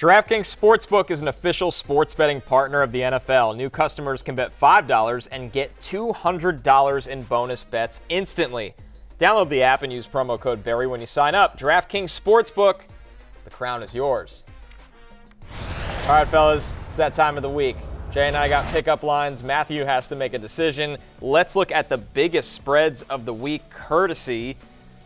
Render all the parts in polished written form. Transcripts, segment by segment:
DraftKings Sportsbook is an official sports betting partner of the NFL. New customers can bet $5 and get $200 in bonus bets instantly. Download the app and use promo code Barry when you sign up. DraftKings Sportsbook, the crown is yours. All right, fellas, it's that time of the week. Jay and I got pickup lines. Matthew has to make a decision. Let's look at the biggest spreads of the week, courtesy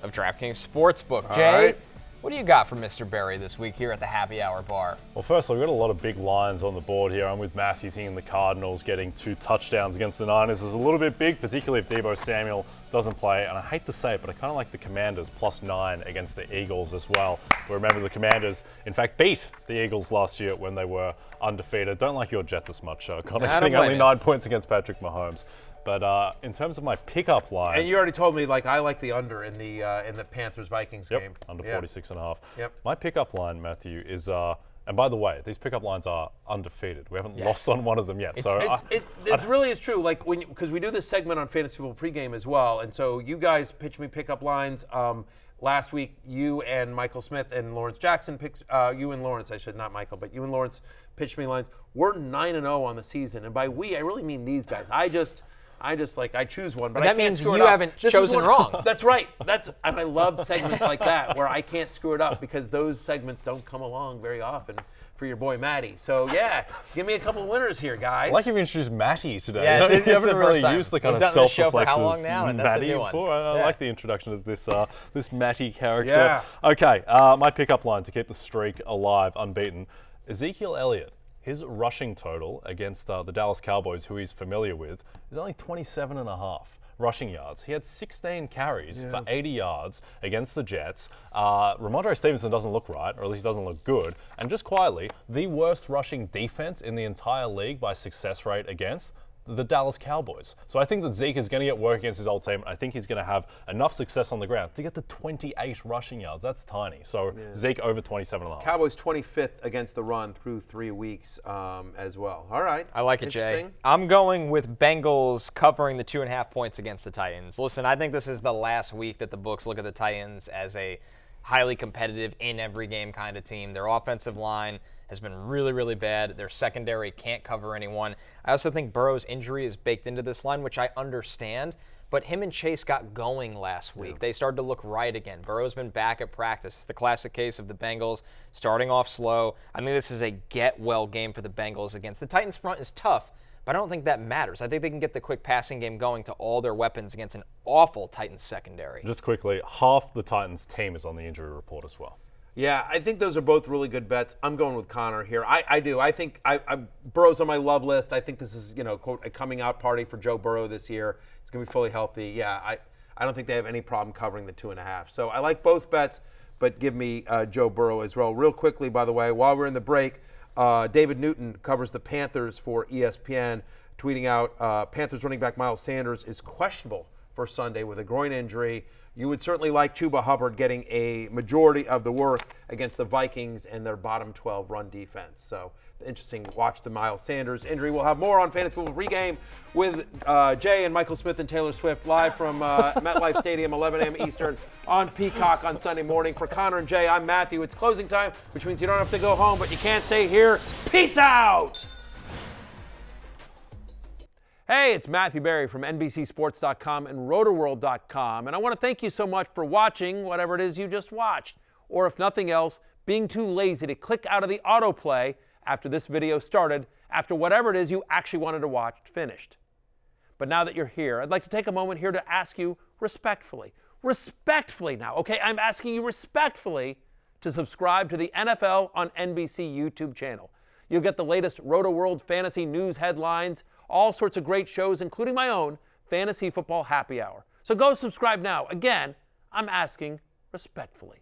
of DraftKings Sportsbook. Jay, what do you got for Mr. Barry this week here at the Happy Hour Bar? Well, first, we've got a lot of big lines on the board here. I'm with Matthew thinking the Cardinals getting 2 touchdowns against the Niners is a little bit big, particularly if Deebo Samuel doesn't play. And I hate to say it, but I kind of like the Commanders +9 against the Eagles as well. We remember the Commanders, in fact, beat the Eagles last year when they were undefeated. Don't like your Jets as much, Connor. Getting only 9 points against Patrick Mahomes. But in terms of my pickup line, and you already told me I like the under in the Panthers-Vikings game. Under 46.5. Yep. My pickup line, Matthew, is and by the way, these pickup lines are undefeated. We haven't lost on one of them yet. It really is true. Because we do this segment on Fantasy Football pregame as well, and so you guys pitch me pickup lines. Last week, you and Michael Smith and Lawrence Jackson picks. You and Lawrence, I should not Michael, but you and Lawrence pitched me lines. We're 9-0 on the season, and by we, I really mean these guys. I choose one, but that means you haven't chosen wrong. That's right. And I love segments like that where I can't screw it up because those segments don't come along very often for your boy Matty. So yeah, give me a couple of winners here, guys. I like you've introduced Matty today. Yeah, you it's haven't the really first time. used the kind We've of done this show self-reflexive for how long now? And that's Matty a new one. before. I like the introduction of this Matty character. Yeah. Okay, my pickup line to keep the streak alive, unbeaten. Ezekiel Elliott. His rushing total against the Dallas Cowboys, who he's familiar with, is only 27.5 rushing yards. He had 16 carries for 80 yards against the Jets. Ramondre Stevenson doesn't look right, or at least he doesn't look good. And just quietly, the worst rushing defense in the entire league by success rate against the Dallas Cowboys. So I think that Zeke is going to get work against his old team. I think he's going to have enough success on the ground to get to 28 rushing yards. That's tiny. So Zeke over 27.5. Cowboys 25th against the run through 3 weeks as well. All right. I like it, Jay. I'm going with Bengals covering the 2.5 points against the Titans. Listen, I think this is the last week that the books look at the Titans as a highly competitive in every game kind of team. Their offensive line has been really, really bad. Their secondary can't cover anyone. I also think Burrow's injury is baked into this line, which I understand, but him and Chase got going last week. Yeah. They started to look right again. Burrow's been back at practice. It's the classic case of the Bengals starting off slow. I think this is a get-well game for the Bengals against. The Titans front is tough, but I don't think that matters. I think they can get the quick passing game going to all their weapons against an awful Titans secondary. Just quickly, half the Titans team is on the injury report as well. Yeah, I think those are both really good bets. I'm going with Connor here. I do. I think Burrow's on my love list. I think this is, quote, a coming out party for Joe Burrow this year. He's going to be fully healthy. Yeah, I don't think they have any problem covering the 2.5. So I like both bets, but give me Joe Burrow as well. Real quickly, by the way, while we're in the break, David Newton covers the Panthers for ESPN, tweeting out Panthers running back Miles Sanders is questionable for Sunday with a groin injury. You would certainly like Chuba Hubbard getting a majority of the work against the Vikings and their bottom 12 run defense. So interesting. Watch the Miles Sanders injury. We'll have more on Fantasy Football Pregame with Jay and Michael Smith and Taylor Swift live from MetLife Stadium, 11 a.m. Eastern on Peacock on Sunday morning. For Connor and Jay, I'm Matthew. It's closing time, which means you don't have to go home, but you can't stay here. Peace out! Hey, it's Matthew Barry from NBCSports.com and RotoWorld.com, and I want to thank you so much for watching whatever it is you just watched, or if nothing else, being too lazy to click out of the autoplay after this video started, after whatever it is you actually wanted to watch finished. But now that you're here, I'd like to take a moment here to ask you respectfully now, okay? I'm asking you respectfully to subscribe to the NFL on NBC YouTube channel. You'll get the latest RotoWorld fantasy news headlines, all sorts of great shows, including my own Fantasy Football Happy Hour. So go subscribe now. Again, I'm asking respectfully.